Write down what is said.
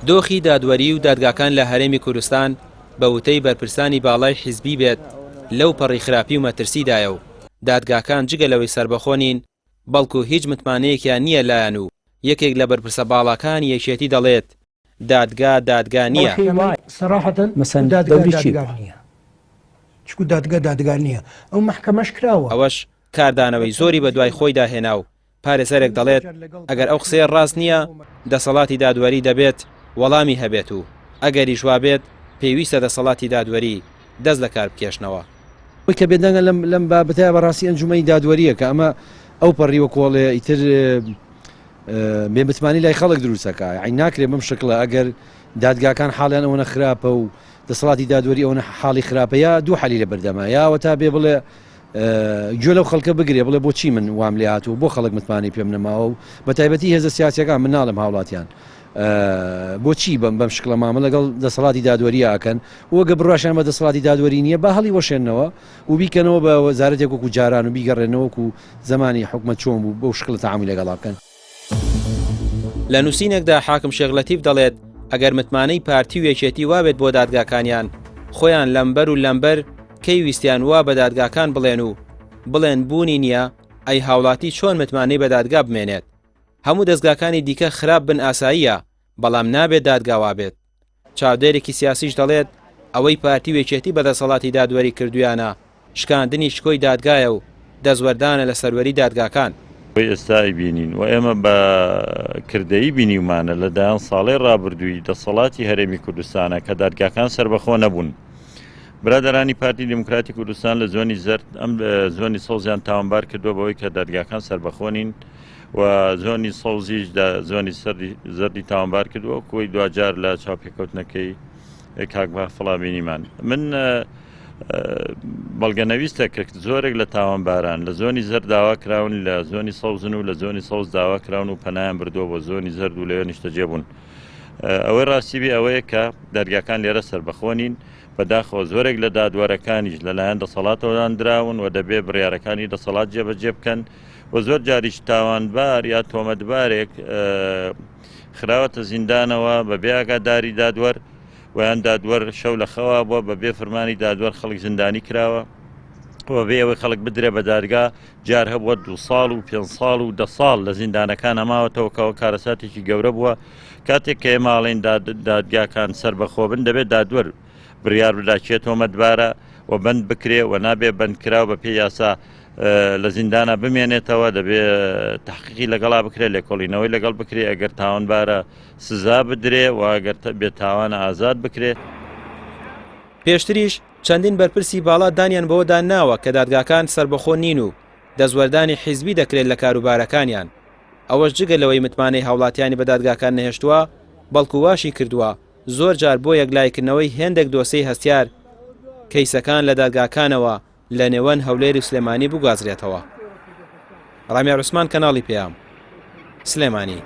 دۆخی دادوەری و دادگاکان لە هەرێمی کوردستان بە وتەی بەرپرسانی باڵای حیزبی بێت لەو پەڕی خراپی و مەترسیدایە و دادگاکان جگە لەوەی سربەخۆنین بەڵکو هیچ متمانەیەکیان نییە لایەن و یەکێک لە بەرپرسە باڵەکان یەکێتی دەڵێت دادگا نییە. چکو دادگا نییە ئەو محکەمەش کراوە. ئەوەش کاردانەوەی زۆری بە دوای خۆی داهێنا و پارێزەرێک دەڵێت ئەگەر ئەو قسەیە ڕاست نییە دەسەڵاتی دادوەری دەبێت وەڵامی هەبێت و ئەگەری شوا بێت پێویستە دەسەڵاتی دادوەری دەست لە کار بکێشنەوە. وەی کە بێدەنگە لەم بابەتەیە بەڕاستی ئەنجومەی دادوەریە کە ئەمە ئەو پەڕیوە کۆڵێ ئیتر بێمتمانی لای خەڵک دروستەکە ئەی ناکرێت بەم شکڵە ئەگەر دادگاکان حاڵیان ئەوەنە خراپە و دەسەڵاتی دادوەری ئەوەنە حاڵی خراپەیە دوو حەلی لە بەردەمە یاوە تا بێ بڵێ گوێ لەو خەڵکە بگرێ بڵێ بۆچی من وام لێ هاتووە بۆ خەڵک متمانی پێم نەماوە و بە تایبەتی هێزە سیاسیەکان من ناڵم هاوڵاتیان بۆچی بەم شکڵە مامە لەگەڵ دەسەڵاتی دادوەری ئاکەن وەگە بڕاشیان بە دەسەڵاتی دادوەری نییە بە هەڵی وەشێنەوە و بیکەنەوە بە وەزارەتێک وەکو جاران و بیگەڕێنەوەکو زمانی حکومەت چۆن بوو بەو شکڵە تەعامی لەگەڵا بکەن. لە نووسینێکدا حاکم شێخ لەتیف دەڵێت ئەگەر متمانەی پارتی و یەکێتی وابێت بۆ دادگاکانیان خۆیان لەمبەر و لەمبەر کەی ویستیان وا بە دادگاکان بڵێن و بڵێن بوونی نییە ئەی هاوڵاتی چۆن متمانەی بە دادگا بمێنێت. هەموو دەستگاکانی دیکە خراپ بن ئاساییە بەڵام نابێت دادگاوا بێت. چاودێرێکی سیاسیش دەڵێت ئەوەی پارتی و یەکێتی بەدەسەڵاتی دادوەری کردویانە شکاندنی شکۆی دادگایە و دەزوەردانە لە سەروەری دادگاکان. ئێستای بینین و ئێمە بە کردەیی بینیمانە لەدایان ساڵی ڕابردووی دەسەڵاتی هەرێمی کوردستانە کە دادگاکان سربەخۆ نەبوون. برادرانی پارتی دموکراتی کوردستان لە زۆنی زەرد ئەم زۆنی سەوزیان تاوانبار کردووە بەوەی کە دادگاکان سربەخۆنین و زۆنی سەوزیش زۆنی زەردی تاوانبار کردووە کۆی دوجار لە چاوپێکەوتنەکەی کاکبا فڵابینیمان. من بەڵگەنەویستە کە زۆرێک لە تاوانباران لە زۆنی زەرد داوا کراون لە زۆنی سەوزن و لە زۆنی سەوز داوا کراون و پەنایان بردووە بۆ زۆنی زەرد و لەوێ نیشتەجێبوون. ئەوەی ڕاستیبی ئەوەیە کە دەرگاکان لێرە سربەخۆنین بەداخەوە زۆرێک لە دادوەرەکانیش لەلایەن دەسەڵاتەوەدان دراون و دەبێ بڕیارەکانی دەسەڵات جێبەجێ بکەن و زۆر جاریش تاوانبار یا تۆمەتبارێک خراوەتە زیندانەوە بەبێ ئاگاداری دادوەر ویان دادوەر شەو لە خەوا بووە بەبێ فەرمانی دادوەر خەڵک زیندانی کراوە و بێ ئەوەی خەڵک بدرێ بە دادگا جار هەبووە 2 ساڵ و 5 ساڵ و 10 ساڵ لە زیندانەکان ئەماوەتەوەکەوە کارەساتێکی گەورە بووە. کاتێک کە ماڵین دادگاکان سربەخۆ بن دەبێت دادوەر بڕیار بداچێت تۆمەتبارە و بند بکرێ و نابێ بندکراوە بە پێ یاسا لە زیندانە بمێنێتەوە دەبێت تحقیقی لەگەڵا بکرێت لێکۆڵینەوەی لەگەڵ بکرێ ئەگەر تاوانبارە سزا بدرێ و ئەگەر بێت تاوانە ئازاد بکرێت. پێشتریش چەندین بەرپرسی باڵا دانیان بەوەدا ناوە کە دادگاکان سربەخۆ نین و دەزوەردانی حیزبی دەکرێت لە کاروبارەکانیان. ئەوەش جگە لەوەی متمانەی هاوڵاتیانی بە دادگاکان نەهێشتووە بەڵکو واشی کردووە زۆر جار بۆ یەکلایکردنەوەی هێندێک دۆسەی هەستیار کەیسەکان لە دادگاکانەوە لە نێوان هەولێری سلێمانی بگوازرێتەوە. ڕامیا عوسمان کەناڵی پێام سلێمانی.